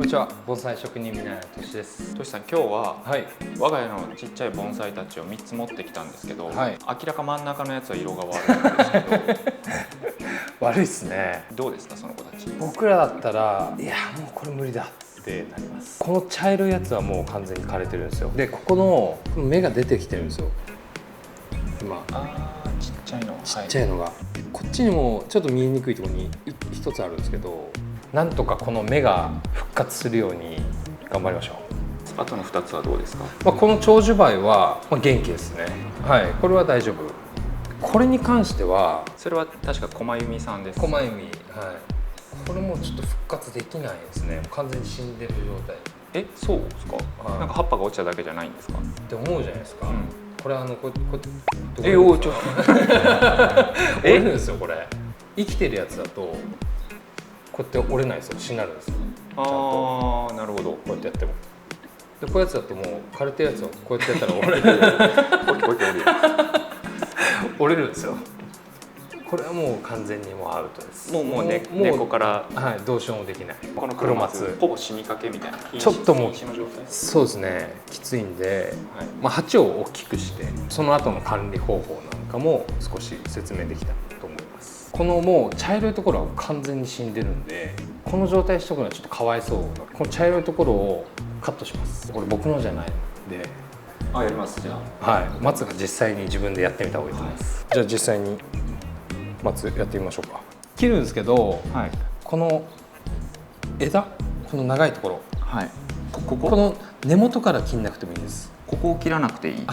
にちは、盆栽職人みなやとしです。としさん、今日は、はい、我が家のちっちゃい盆栽たちを3つ持ってきたんですけど、はい、明らか真ん中のやつは色が悪いんですけど悪いっすね。どうですかその子たち。僕らだったら、いやもうこれ無理だってなります。この茶色いやつはもう完全に枯れてるんですよ。で、ここの芽が出てきてるんですよ。今、ちっちゃいの、ちっちゃいのが、こっちにもちょっと見えにくいところに一つあるんですけど、なんとかこの芽が復活するように頑張りましょう。あとの2つはどうですか。この長寿梅は、元気ですね。はい、これは大丈夫。これに関してはそれは確か駒由美さんです。駒由美、はい、これもちょっと復活できないですね。完全に死んでる状態。そうですか。なんか葉っぱが落ちただけじゃないんですかって思うじゃないですか。これこちょっと折れるんですよ。これ生きてるやつだとこうやって折れないですよ。しなるんですよ。ちゃんとなるほど。こうやってやっても。でこういうやつだともう枯れてるやつをこうやってやったら折れる折れるんですよ。これはもう完全にもうアウトです。もう根っこから、はい、どうしようもできない。この黒松ほぼ死にかけみたいなちょっともう瀕死の状態。そうですね、きついんで、鉢を大きくしてその後の管理方法なんかも少し説明できたと思います。このもう茶色いところは完全に死んでるんで、この状態にしとくのはちょっとかわいそうな。この茶色いところをカットします。これ僕のじゃないんで。やりますじゃあ。はい、松が実際に自分でやってみた方がいいと思います。じゃあ実際に松やってみましょうか。切るんですけど、この枝、この長いところ、この根元から切んなくてもいいです。ここを切らなくていい。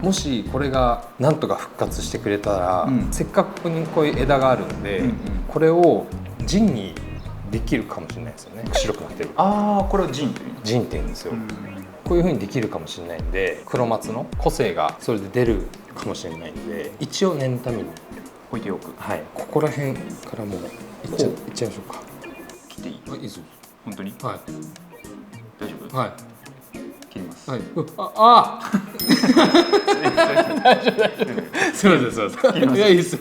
もしこれがなんとか復活してくれたら、せっかくここにこういう枝があるんで、これをジンにできるかもしれないですよね。白くなってる。これはジンという。ジンって言うんですよ。こういう風にできるかもしれないんで、黒松の個性がそれで出るかもしれないんで、一応念のために置いておく。ここら辺からもういっちゃいましょうか。切っていい？いいですよ。本当に？はい。大丈夫？はい。切ります。はい。大丈夫。すみません、すみません。いや、いいですよ。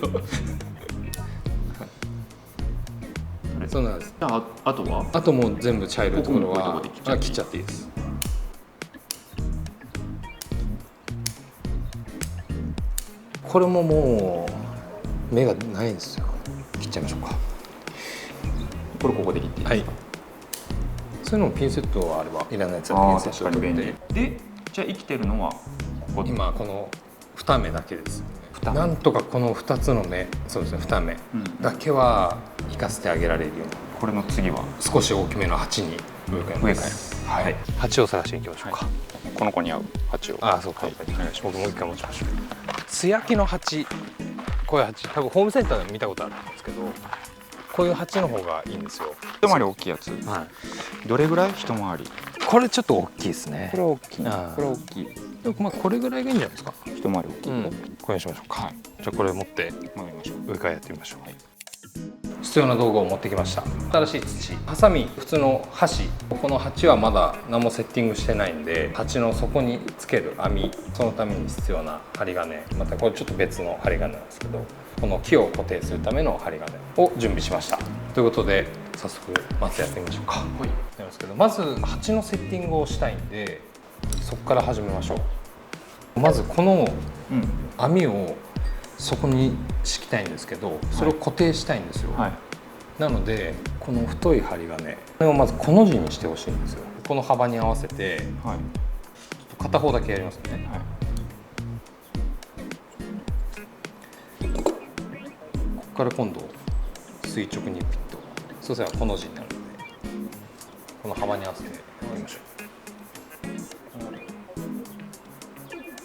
そうなんです。あとは？あともう全部茶色いところは切っちゃっていいです。これももう芽がないんですよ。切っちゃいましょうか。ここで切っていいですか？そういうのもピンセットはあれば、いらないやつはピンセットを取って。で、じゃあ生きてるのは今この2芽だけです。なんとかこの2つの芽、そうですね、2芽だけは生かせてあげられるように。これの次は少し大きめの鉢に植え替えます。はい。鉢を探していきましょうか。この子に合う鉢を。そうか。僕もう一回持ちましょう。素焼きの鉢、こういう鉢、多分ホームセンターで見たことあるんですけど、こういう鉢の方がいいんですよ。一回り大きいやつ。どれぐらい？一回り。これちょっと大きいですね。これ大きい。これ大きい。でもこれぐらいがいいんじゃないですか。一回り大きい。これにしましょうか。じゃあこれ持って植え替えやってみましょう。必要な道具を持ってきました。新しい土、ハサミ、普通の箸。この鉢はまだ何もセッティングしてないんで、鉢の底につける網、そのために必要な針金、またこれちょっと別の針金なんですけど、この木を固定するための針金を準備しました。ということで早速松やってみましょうか。なんですけど、まず鉢のセッティングをしたいんで、そこから始めましょう。まずこの網をそこに敷きたいんですけど、それを固定したいんですよ。なのでこの太い針金、これをまずこの字にしてほしいんですよ。この幅に合わせて、ちょっと片方だけやりますね。ここから今度垂直にピッと、そうすればこの字になるので、この幅に合わせてやりましょう。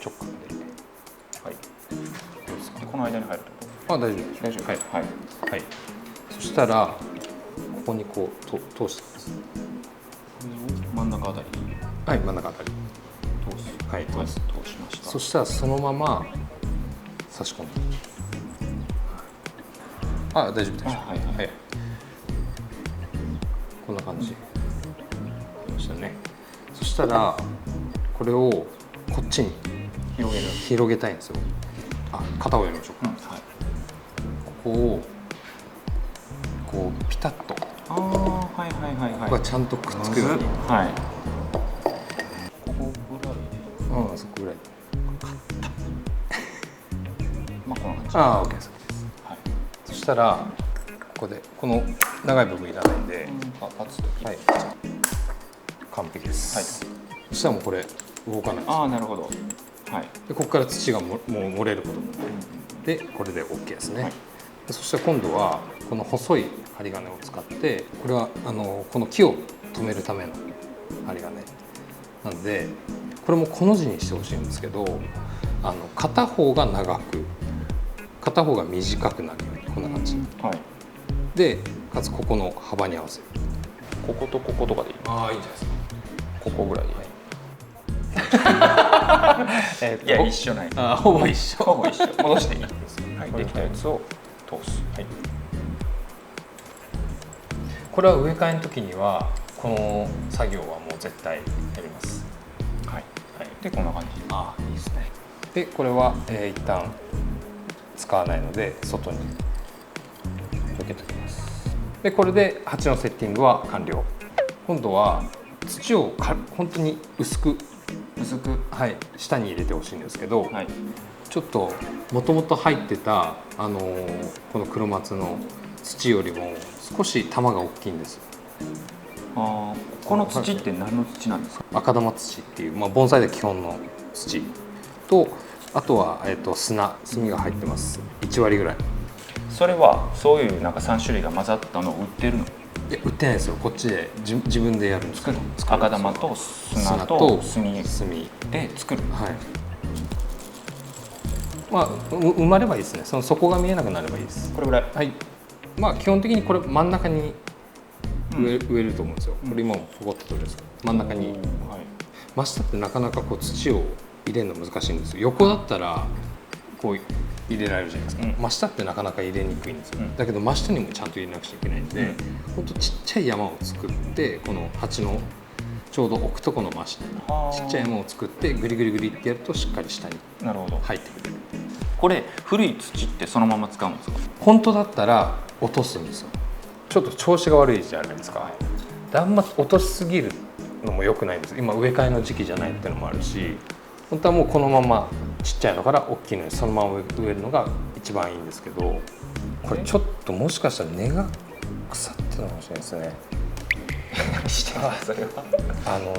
直角で。この間に入るってこと？大丈夫です。大丈夫。はい。そしたらここにこう通してます。真ん中あたり。はい、真ん中あたり。通しました。そしたらそのまま差し込んで。大丈夫。こんな感じ。ましたね。そしたらこれをこっちに広げたいんですよ。片方やりましょうか。ここをこうピタッとはいはいはいはい。ここがちゃんとくっつくように。はい。ここぐらい。うん、そこぐらい。まあこんな感じ。ああ、OK です。はい。そしたらここでこの長い部分いらないんで、あ、パツと。はい、完璧です。はい。そしたらもうこれ動かないです。ああ、なるほど。はい。でここから土がもう漏れることもない。でこれで OK ですね。はい。でそして今度はこの細い針金を使ってこれはこの木を止めるための針金なのでこれもコの字にしてほしいんですけど片方が長く片方が短くなるようにこんな感じはい。でかつここの幅に合わせる。こことこことかでいい。ああいいんじゃないですか。ここぐらいでいい。はいいや一緒ない。あほぼ一緒。ほぼ一緒。戻していいです。はい。できたやつを通す。はい。これは植え替えの時にはこの作業はもう絶対やります。はい。はい。でこんな感じ。ああいいですね。でこれは、一旦使わないので外に受けておきます。でこれで鉢のセッティングは完了。今度は土を本当に薄く、はい、下に入れてほしいんですけど、はい。ちょっともともと入ってた、この黒松の土よりも少し玉が大きいんです。ああ、この土って何の土なんですか。赤玉土っていう、盆栽で基本の土とあとは、炭が入ってます。1割ぐらい。それはそういうなんか3種類が混ざったのを売ってるの。いや売ってないですよ。こっちで自分でやるんですけど、赤玉と砂と炭で作る。はい。埋まればいいですね。底が見えなくなればいいです。これぐらい。はい。基本的にこれ真ん中に植えると思うんですよ。これ今もポコッと取るんですけど真ん中に。はい。真下ってなかなかこう土を入れるの難しいんですよ。横だったらこう入れられるじゃないですか。真下ってなかなか入れにくいんですよ。だけど真下にもちゃんと入れなくちゃいけないんで、ほんとちっちゃい山を作ってこの鉢のちょうど置くとこの真下にちっちゃい山を作ってグリグリグリってやるとしっかり下になるほど。入ってくる。これ古い土ってそのまま使うんですか。本当だったら落とすんですよ。ちょっと調子が悪いじゃないですか。であんま落としすぎるのも良くないんです。今植え替えの時期じゃないっていうのもあるし、本当はもうこのままちっちゃいのから大きいのにそのまま植えるのが一番いいんですけど、これちょっともしかしたら根が腐ってるのかもしれないですね。何してますそれは。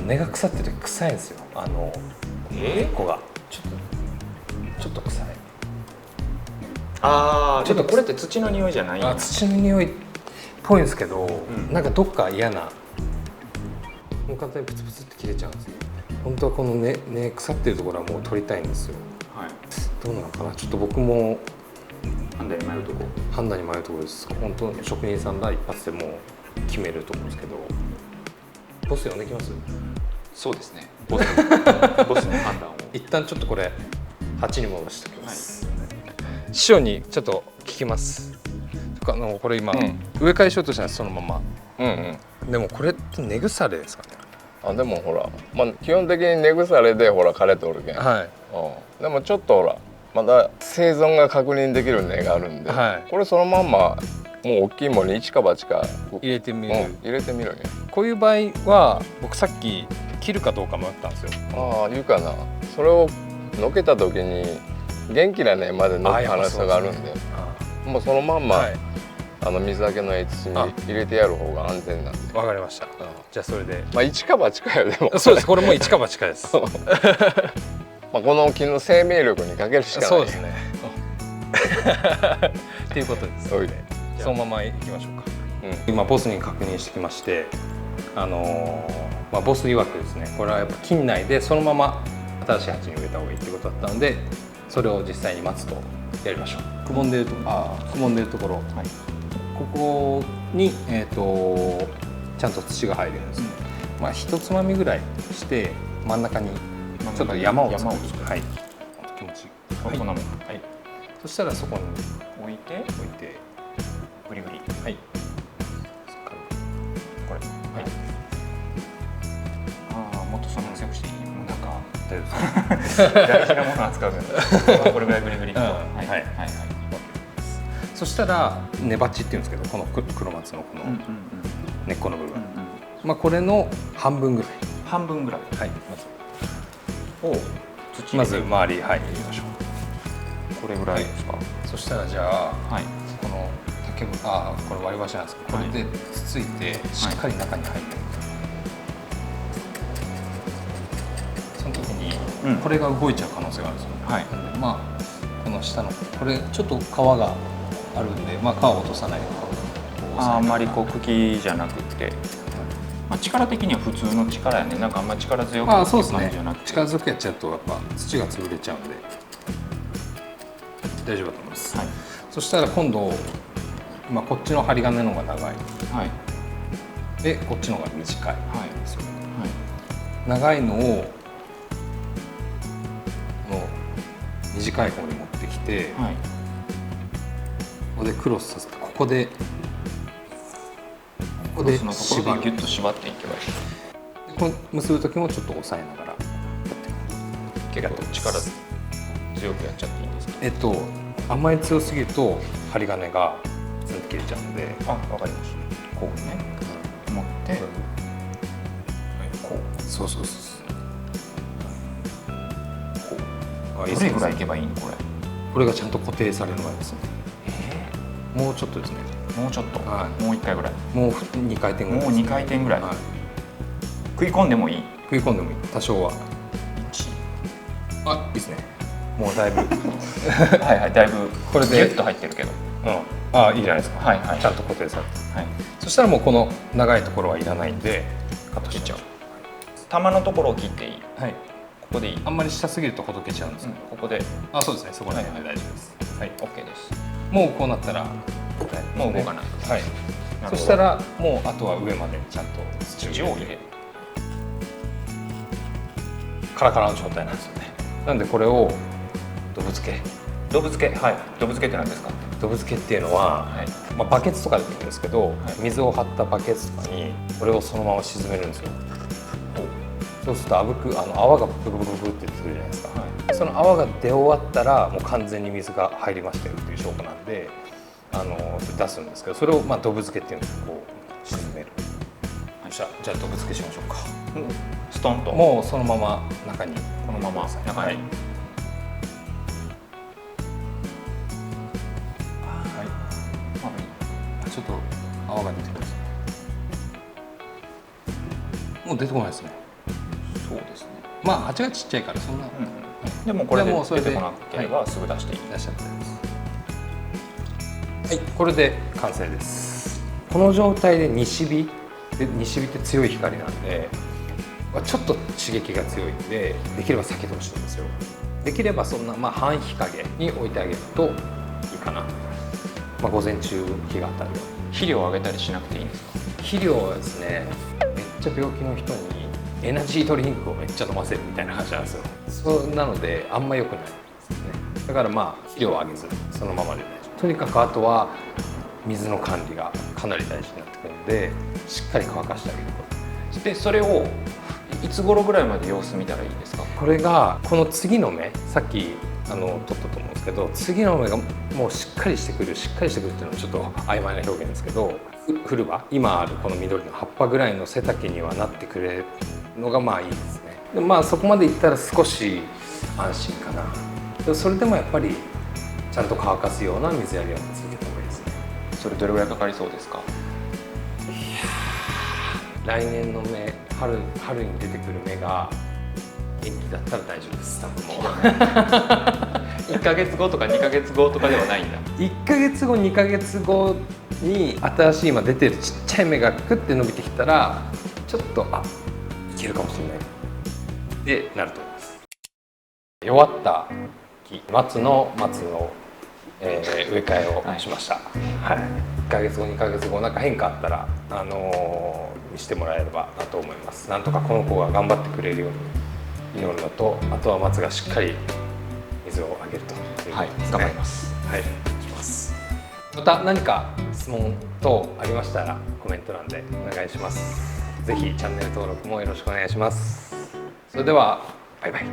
根が腐ってて臭いんですよ。根っこがちょっと臭い。ああ、ちょっとこれって土の匂いじゃない。土の匂いっぽいんですけど、なんかどっか嫌な、もう簡単にプツプツって切れちゃうんですよ。本当はこの根腐ってるところはもう取りたいんですよ。はい。どうなのかな。ちょっと僕も判断に迷うとこ。判断に迷うところです。本当に職人さんが一発でもう決めると思うんですけど、ボス呼んできます。そうですね。ボスの判断を。一旦ちょっとこれ鉢に戻しておきます。師匠にちょっと聞きます。これ今、植え替えしようとしたんです。そのまま。でもこれって根腐れですかね。でもほら、基本的に根腐れでほら枯れておるけん、はい。でもちょっとほらまだ生存が確認できる根があるんで、はい、これそのまんまもう大きいものに一か八か入れてみる、入れてみるんや。こういう場合は僕さっき切るかどうか迷ったんですよ。言うかな。それをのけた時に元気な根までのく可能性があるんで、もうそのまんま、はい、水はけのいい土に入れてやる方が安全なんで。わかりました。じゃあそれで一か八かよ。でもそうです。これも一か八かです。この木の生命力にかけるしかない。そうですね。っていうことです。そのままいきましょうか。今ボスに確認してきまして、ボス曰くですね、これはやっぱ近内でそのまま新しい鉢に植えた方がいいってことだったので、それを実際に待つとやりましょう。くぼんでるところ、はい、ここにちゃんと土が入るんですね。一つまみぐらいして真ん中にちょっと山を作る。はい。気持ちいい。こんなもん。はい。そしたらそこに置いてグリグリ。はい。これ。はい。もっとそんなに強くしていい？もうなんか大丈夫です。大事なもの扱うからこれぐらいグリグリと。はいはいはい。そしたら根鉢っていうんですけど、この黒松のこの根っこの部分、まあこれの半分ぐらい、半分ぐらい。はい、土まず周り、はい、入れましょう。これぐらいですか。そしたらじゃあ、はい。この竹これ割り箸なんですけど、これでつついてしっかり中に入って、その時にこれが動いちゃう可能性があるんですよね。はい。なんでまあこの下のこれちょっと皮があるんで、まあ皮を落とさないようにあんまりこう茎じゃなくて、まあ、力的には普通の力やね。なんかあんまり力強くっていうそうですね感じじゃなくて、力強くやっちゃうとやっぱ土が潰れちゃうんで大丈夫だと思います、はい。そしたら今度、まあ、こっちの針金の方が長いはいでこっちの方が短いはいですよ、はい。長いのをこの短い方に持ってきて、はい。ここでクロスさせてここでクロスのとこ縛るろでギュッと縛っていけばいい。でこの結ぶ時もちょっと押さえながら結構力強くやっちゃっていいんですか。あんまり強すぎると針金がツンと切れちゃうんで、あ、わかりました。こうね、持って、はい、こう。そうそうそうこう、どれぐらいいけばいいのこれ。これがちゃんと固定される前ですね。もうちょっとですね。もうちょっと、はい、もう1回ぐらい。もう2回転ぐらいもう2回転ぐらい、はい、食い込んでもいい。食い込んでもいい、多少は。いいですね。もうだいぶはいはい、だいぶこれでギュッと入ってるけど、いいじゃないですか。はいはい、ちゃんと固定されて、はい、そしたらもうこの長いところはいらないんでカットしちゃう。玉のところを切っていい。はい、ここでいい。あんまり下すぎるとほどけちゃうんです、ここで。そうですね、そこら辺で大丈夫です。はい、OK です。もうこうなったらもう動かない。はい、そしたらもうあとは上までちゃんと土を入れる。カラカラの状態なんですよね。なんでこれをドブ漬け。ドブ漬け、はい。ドブ漬けって何ですか。ドブ漬けっていうのは、まあ、バケツとかでもいいんですけど、水を張ったバケツとかにこれをそのまま沈めるんですよ。そうすると泡がブクブクブクって出てくるじゃないですか、その泡が出終わったらもう完全に水が入りましたよっていう証拠なんで出すんですけど、それをまあドブ漬けっていうんですけど、こう沈める。じゃあドブ漬けしましょうか。ストンともうそのまま中に、このまま中に。ちょっと泡が出てくる。もう出てこないですね。そうですね。まあ鉢がちっちゃいからそんな。でもこれで出てこなければすぐ出していい。出しちゃってます。はい、これで完成です。この状態で西日って強い光なんで、ちょっと刺激が強いんで、できれば避けてほしいんですよ。できればそんな半日陰に置いてあげるといいかな。まあ午前中日が当たるように。肥料をあげたりしなくていいんですか。肥料はですね、めっちゃ病気の人にエナジードリンクをめっちゃ飲ませるみたいな話なんですよ。そうなのであんま良くないですね。だからまあ肥料をあげずそのままで大丈夫。とにかくあとは水の管理がかなり大事になってくるので、しっかり乾かしてあげると。でそれをいつ頃ぐらいまで様子見たらいいですか。これがこの次の芽、さっき取ったと思うんですけど、次の芽がもうしっかりしてくるっていうのはちょっと曖昧な表現ですけど、フルバ今あるこの緑の葉っぱぐらいの背丈にはなってくれるのがまあいいですね。でまあそこまでいったら少し安心かな。でそれでもやっぱりちゃんと乾かすような水やりは続けた方がいいですね。それどれぐらいかかりそうですか。来年の芽、春に出てくる芽が元気だったら大丈夫です。多分もう1ヶ月後とか2ヶ月後とかではないんだ。1ヶ月後2ヶ月後に新しい今出てるちっちゃい芽がクッて伸びてきたらちょっといけるかもしれないってなると思います。弱った木松の植え替えをしました。はい、1ヶ月後2ヶ月後なんか変化あったら見してもらえればなと思います。なんとかこの子が頑張ってくれるように祈るのと、あとは松がしっかり水をあげるということですね。はい、頑張ります。はい、します。また何か質問等ありましたらコメント欄でお願いします。ぜひチャンネル登録もよろしくお願いします。それではバイバイ。